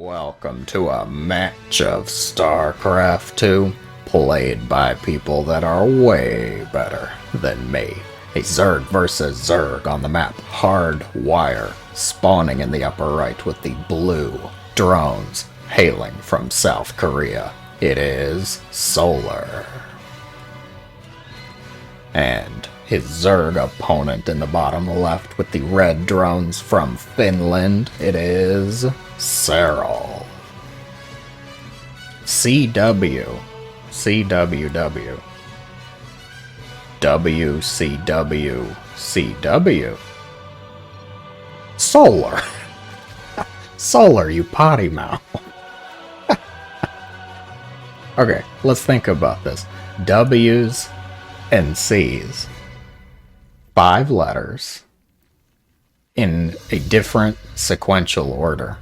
Welcome to a match of Starcraft 2, played by people that are way better than me. A Zerg versus Zerg on the map Hardwire, spawning in the upper right with the blue drones hailing from South Korea. It is Solar. And his Zerg opponent in the bottom left with the red drones from Finland. It is Serral. CW. CWW. WCW. CW. Solar. Solar, you potty mouth. Okay, let's think about this. W's and C's. 5 letters in a different sequential order.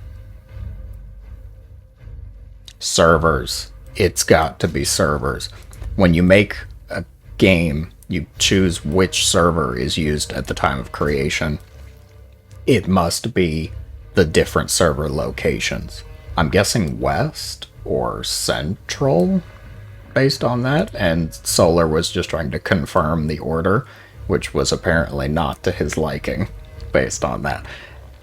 Servers. It's got to be servers. When you make a game, you choose which server is used at the time of creation. It must be the different server locations. I'm guessing West or Central based on that, and Solar was just trying to confirm the order, which was apparently not to his liking based on that.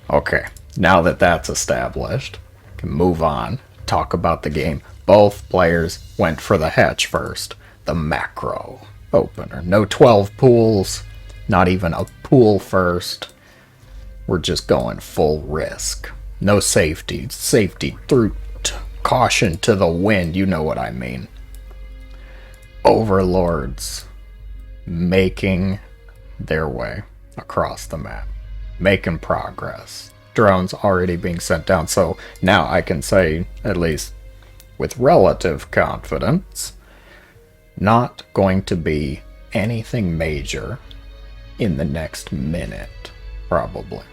Okay, now that that's established, we can move on, talk about the game. Both players went for the hatch first, the macro opener. No 12 pools, not even a pool first. We're just going full risk. No safety. Safety through caution to the wind, you know what I mean. Overlords making their way across the map, making progress. Drones already being sent down, so now I can say, at least with relative confidence, not going to be anything major in the next minute, probably.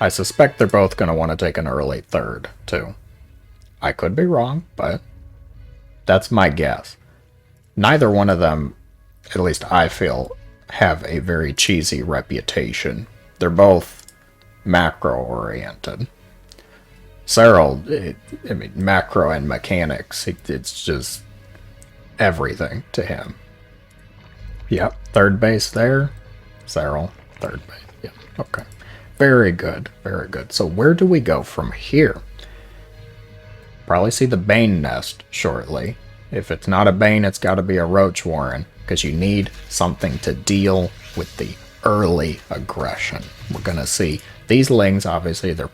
I suspect they're both going to want to take an early third, too. I could be wrong, but that's my guess. Neither one of them, at least I feel, have a very cheesy reputation. They're both macro-oriented. Serral, I mean, macro and mechanics, it's just everything to him. Yep, third base there. Serral, third base. Yeah, okay. Very good, very good. So where do we go from here? Probably see the Bane nest shortly. If it's not a Bane, it's got to be a Roach Warren, because you need something to deal with the early aggression. We're going to see these lings, obviously, they're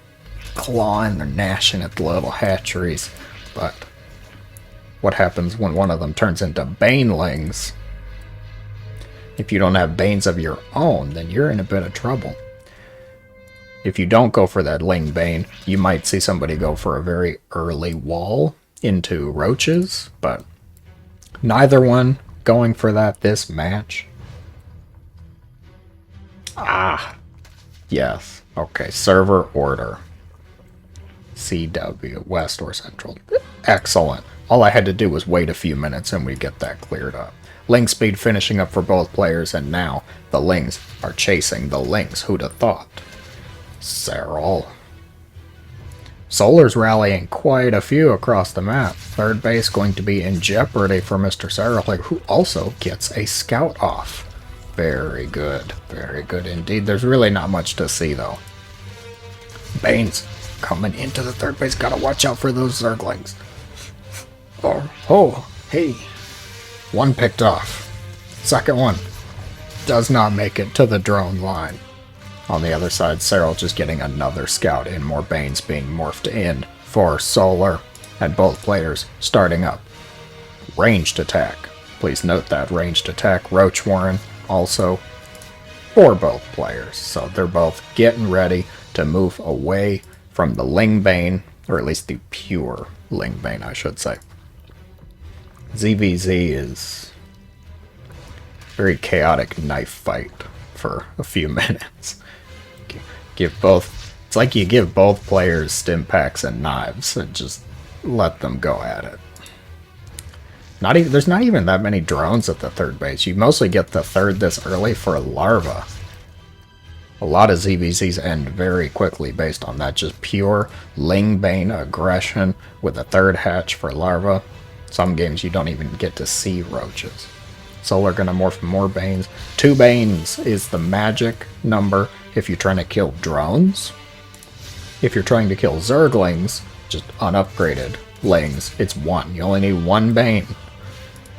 clawing, they're gnashing at the little hatcheries, but what happens when one of them turns into Banelings? If you don't have Banes of your own, then you're in a bit of trouble. If you don't go for that Ling Bane, you might see somebody go for a very early wall into Roaches, but neither one going for that this match. Ah, yes. Okay, server order. CW, West or Central. Excellent. All I had to do was wait a few minutes and we get that cleared up. Ling speed finishing up for both players, and now the Lings are chasing the Lings. Who'd have thought? Serral. Solar's rallying quite a few across the map. Third base going to be in jeopardy for Mr. Serral, who also gets a scout off. Very good indeed. There's really not much to see, though. Banes coming into the third base. Gotta watch out for those Zerglings. Oh, hey. One picked off. Second one does not make it to the drone line. On the other side, Serral just getting another scout in, more Banes being morphed in for Solar, and both players starting up. Ranged attack. Please note that, ranged attack. Roach Warren also for both players. So they're both getting ready to move away from the Ling Bane, or at least the pure Ling Bane, I should say. ZvZ is very chaotic knife fight for a few minutes. Give both, it's like you give both players stim packs and knives and just let them go at it. There's not even that many drones at the third base. You mostly get the third this early for larva. A lot of ZvZs end very quickly based on that. Just pure Lingbane aggression with a third hatch for larva. Some games you don't even get to see roaches. Solar gonna morph more Banes. 2 Banes is the magic number if you're trying to kill drones. If you're trying to kill Zerglings, just unupgraded lings, it's 1. You only need 1 Bane.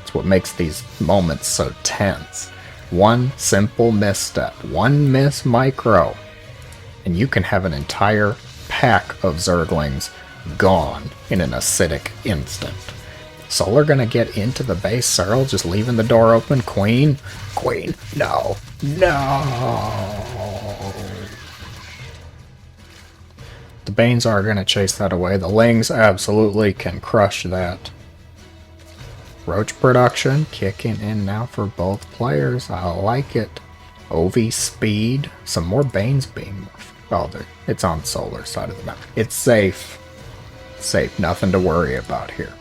It's what makes these moments so tense. 1 simple misstep, 1 miss micro, and you can have an entire pack of Zerglings gone in an acidic instant. Solar gonna get into the base. Serral just leaving the door open. Queen, no, no. The Banes are gonna chase that away. The Lings absolutely can crush that. Roach production kicking in now for both players. I like it. OV speed. Some more Banes being... Oh, it's on Solar's side of the map. It's safe. Safe. Nothing to worry about here.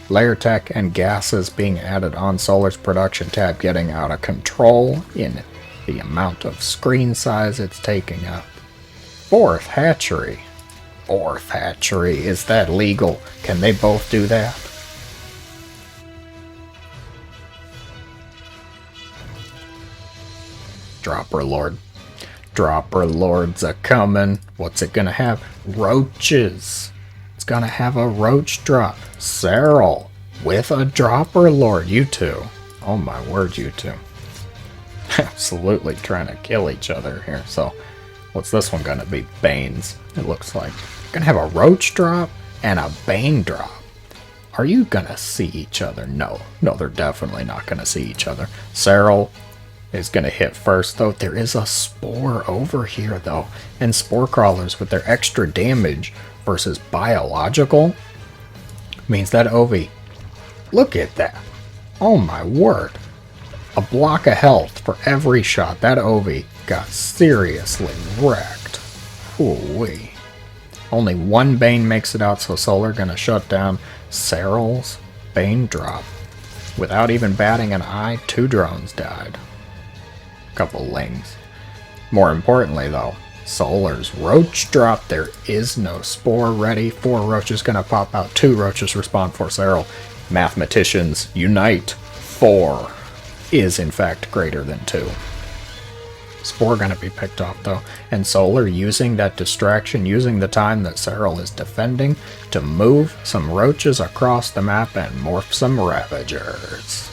Layer tech and gases being added on Solar's production tab, getting out of control in the amount of screen size it's taking up. 4th hatchery. 4th hatchery. Is that legal? Can they both do that? Dropper Lord. Dropper Lords a coming. What's it gonna have? Roaches. It's gonna have a roach drop. Serral with a Dropper Lord. You two. Oh my word, you two. Absolutely trying to kill each other here. So, what's this one gonna be? Banes, it looks like. Gonna have a roach drop and a Bane drop. Are you gonna see each other? No. No, they're definitely not gonna see each other. Serral is going to hit first, though. There is a Spore over here, though. And Spore Crawlers with their extra damage versus biological means that Ovi... Look at that. Oh my word. A block of health for every shot. That Ovi got seriously wrecked. Ooh-wee. Only 1 Bane makes it out, so Solar going to shut down Serral's Bane drop. Without even batting an eye, 2 drones died. Couple Lings. More importantly, though, Solar's roach drop. There is no Spore ready. 4 roaches gonna pop out. 2 roaches respawn for Serral. Mathematicians unite. 4 is in fact greater than 2. Spore gonna be picked off though, and Solar using that distraction, using the time that Serral is defending to move some roaches across the map and morph some Ravagers.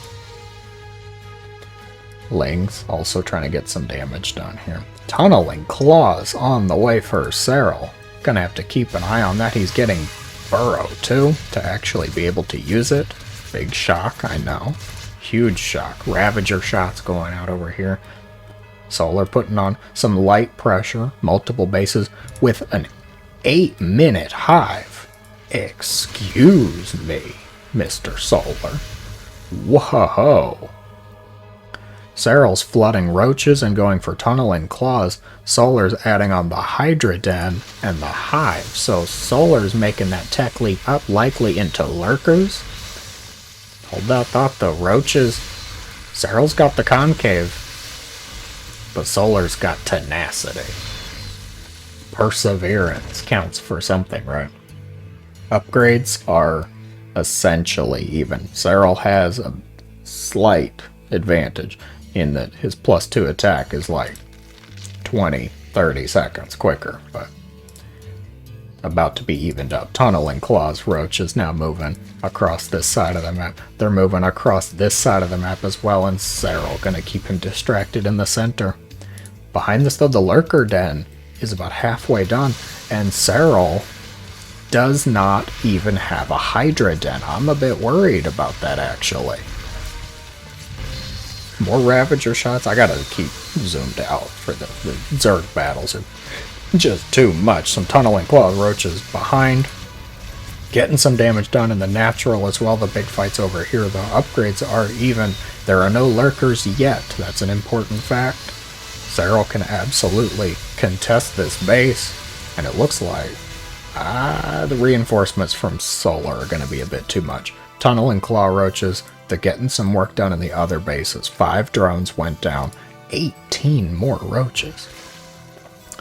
Lings also trying to get some damage done here. Tunneling Claws on the way for Serral. Gonna have to keep an eye on that. He's getting Burrow too to actually be able to use it. Big shock, I know. Huge shock. Ravager shots going out over here. Solar putting on some light pressure. Multiple bases with an 8-minute hive. Excuse me, Mr. Solar. Whoa. Serral's flooding roaches and going for tunneling claws. Solar's adding on the Hydra Den and the hive. So Solar's making that tech leap up, likely into lurkers. Hold that thought though. Roaches. Serral's got the concave, but Solar's got tenacity. Perseverance counts for something, right? Upgrades are essentially even. Serral has a slight advantage in that his +2 attack is like 20-30 seconds quicker, but about to be evened up. Tunneling Claws Roach is now moving across this side of the map. They're moving across this side of the map as well, and Serral gonna keep him distracted in the center. Behind this though, the Lurker Den is about halfway done, and Serral does not even have a Hydra Den. I'm a bit worried about that actually. More Ravager shots. I gotta keep zoomed out for the Zerg battles are just too much. Some Tunneling Claw Roaches behind. Getting some damage done in the natural as well. The big fight's over here though. Upgrades are even. There are no lurkers yet. That's an important fact. Serral can absolutely contest this base. And it looks like the reinforcements from Solar are going to be a bit too much. Tunneling Claw Roaches. They're getting some work done in the other bases. 5 drones went down. 18 more roaches.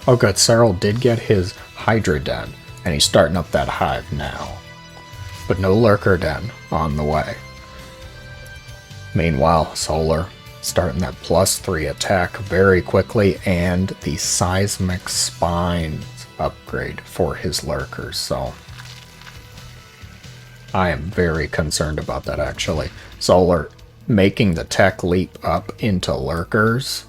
Oh good, Serral did get his Hydra Den, and he's starting up that hive now. But no Lurker Den on the way. Meanwhile, Solar starting that +3 attack very quickly, and the Seismic Spines upgrade for his Lurkers, so I am very concerned about that actually. Solar making the tech leap up into Lurkers.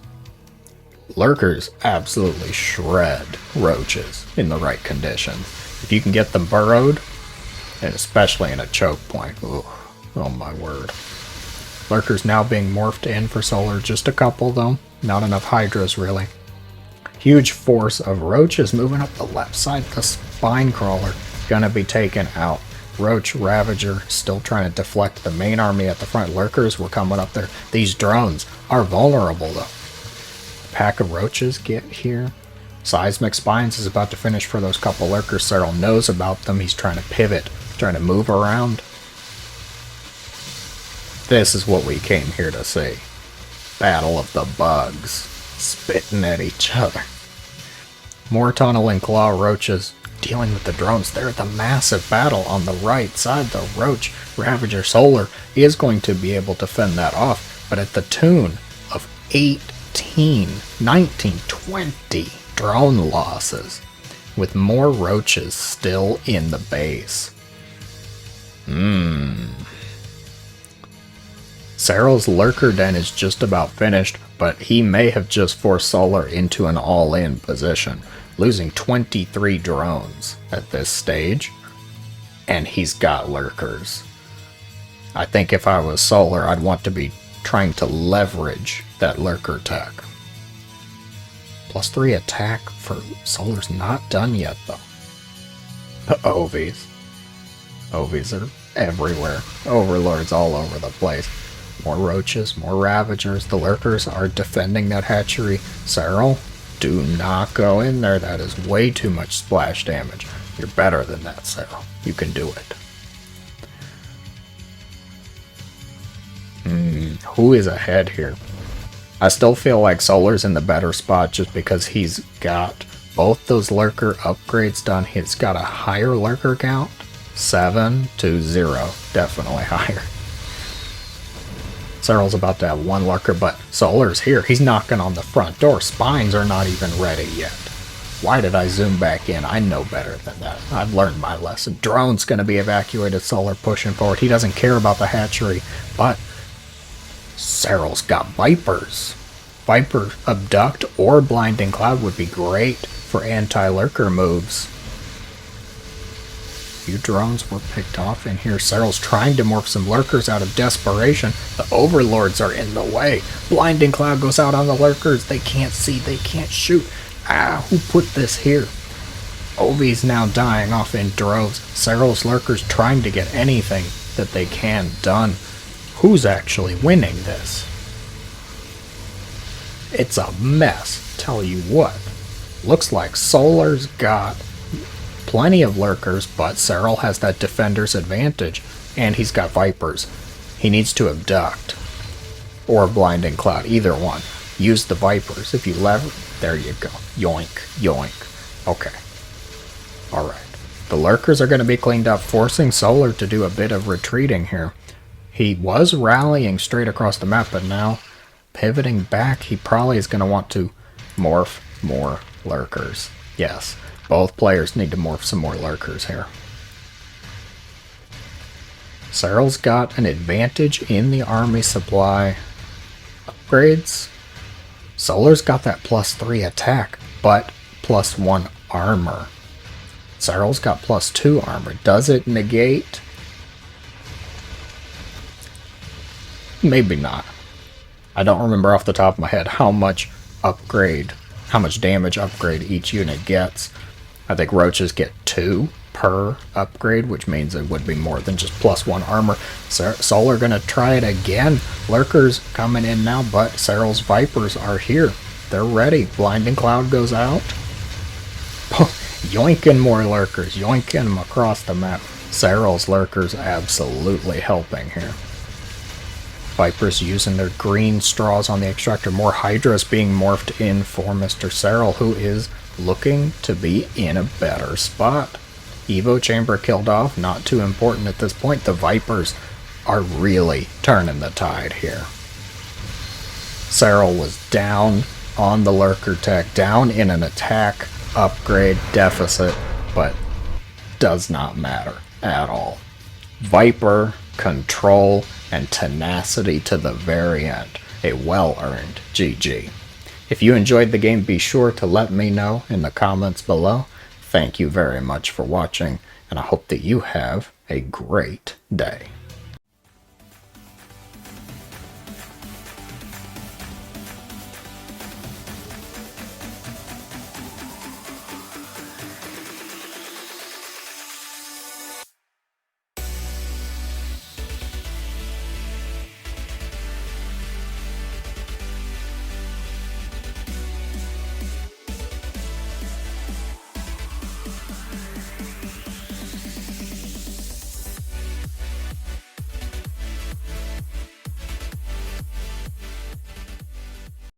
Lurkers absolutely shred roaches in the right conditions. If you can get them burrowed, and especially in a choke point, oh my word. Lurkers now being morphed in for Solar, just a couple though, not enough Hydras really. Huge force of roaches moving up the left side. The Spine Crawler gonna be taken out. Roach Ravager still trying to deflect the main army at the front. Lurkers were coming up there. These drones are vulnerable though. Pack of roaches get here. Seismic Spines is about to finish for those couple Lurkers. Serral knows about them. He's trying to pivot, trying to move around. This is what we came here to see. Battle of the bugs. Spitting at each other. More Tunnel and Claw roaches dealing with the drones. They're the massive battle on the right side. The Roach Ravager Solar is going to be able to fend that off, but at the tune of 18, 19, 20 drone losses, with more roaches still in the base. Serral's Lurker Den is just about finished, but he may have just forced Solar into an all-in position, losing 23 drones at this stage, and he's got Lurkers. I think if I was Solar, I'd want to be trying to leverage that Lurker tech. +3 attack for Solar's not done yet though. Ovies. Ovies are everywhere. Overlords all over the place. More roaches, more ravagers. The Lurkers are defending that hatchery. Serral, do not go in there. That is way too much splash damage. You're better than that, Serral. You can do it. Who is ahead here? I still feel like Solar's in the better spot just because he's got both those Lurker upgrades done. He's got a higher Lurker count. 7 to 0. Definitely higher. Serral's about to have one Lurker, but Solar's here. He's knocking on the front door. Spines are not even ready yet. Why did I zoom back in? I know better than that. I've learned my lesson. Drone's going to be evacuated. Solar pushing forward. He doesn't care about the hatchery, but Serral's got Vipers. Viper Abduct or Blinding Cloud would be great for anti-Lurker moves. Few drones were picked off in here. Serral's trying to morph some Lurkers out of desperation. The Overlords are in the way. Blinding Cloud goes out on the Lurkers. They can't see, they can't shoot. Who put this here? Ovi's now dying off in droves. Serral's Lurkers trying to get anything that they can done. Who's actually winning this? It's a mess, tell you what. Looks like Solar's got plenty of Lurkers, but Serral has that defender's advantage, and he's got Vipers. He needs to abduct or Blinding Cloud, either one. Use the Vipers. If you lever, there you go. Yoink, yoink. Okay. Alright. The Lurkers are going to be cleaned up, forcing Solar to do a bit of retreating here. He was rallying straight across the map, but now pivoting back, he probably is going to want to morph more Lurkers. Yes. Both players need to morph some more Lurkers here. Serral's got an advantage in the army supply upgrades. Solar's got that +3 attack, but +1 armor. Serral's got +2 armor. Does it negate? Maybe not. I don't remember off the top of my head how much damage upgrade each unit gets. I think roaches get 2 per upgrade, which means it would be more than just +1 armor. Solar gonna try it again. Lurkers coming in now, but Serral's Vipers are here. They're ready. Blinding Cloud goes out. Yoinking more Lurkers. Yoinking them across the map. Serral's Lurkers absolutely helping here. Vipers using their green straws on the extractor. More Hydras being morphed in for Mr. Serral, who is looking to be in a better spot. Evo Chamber killed off, not too important at this point. The Vipers are really turning the tide here. Serral was down on the Lurker tech, down in an attack upgrade deficit, but does not matter at all. Viper, control, and tenacity to the very end. A well-earned GG. If you enjoyed the game, be sure to let me know in the comments below. Thank you very much for watching, and I hope that you have a great day.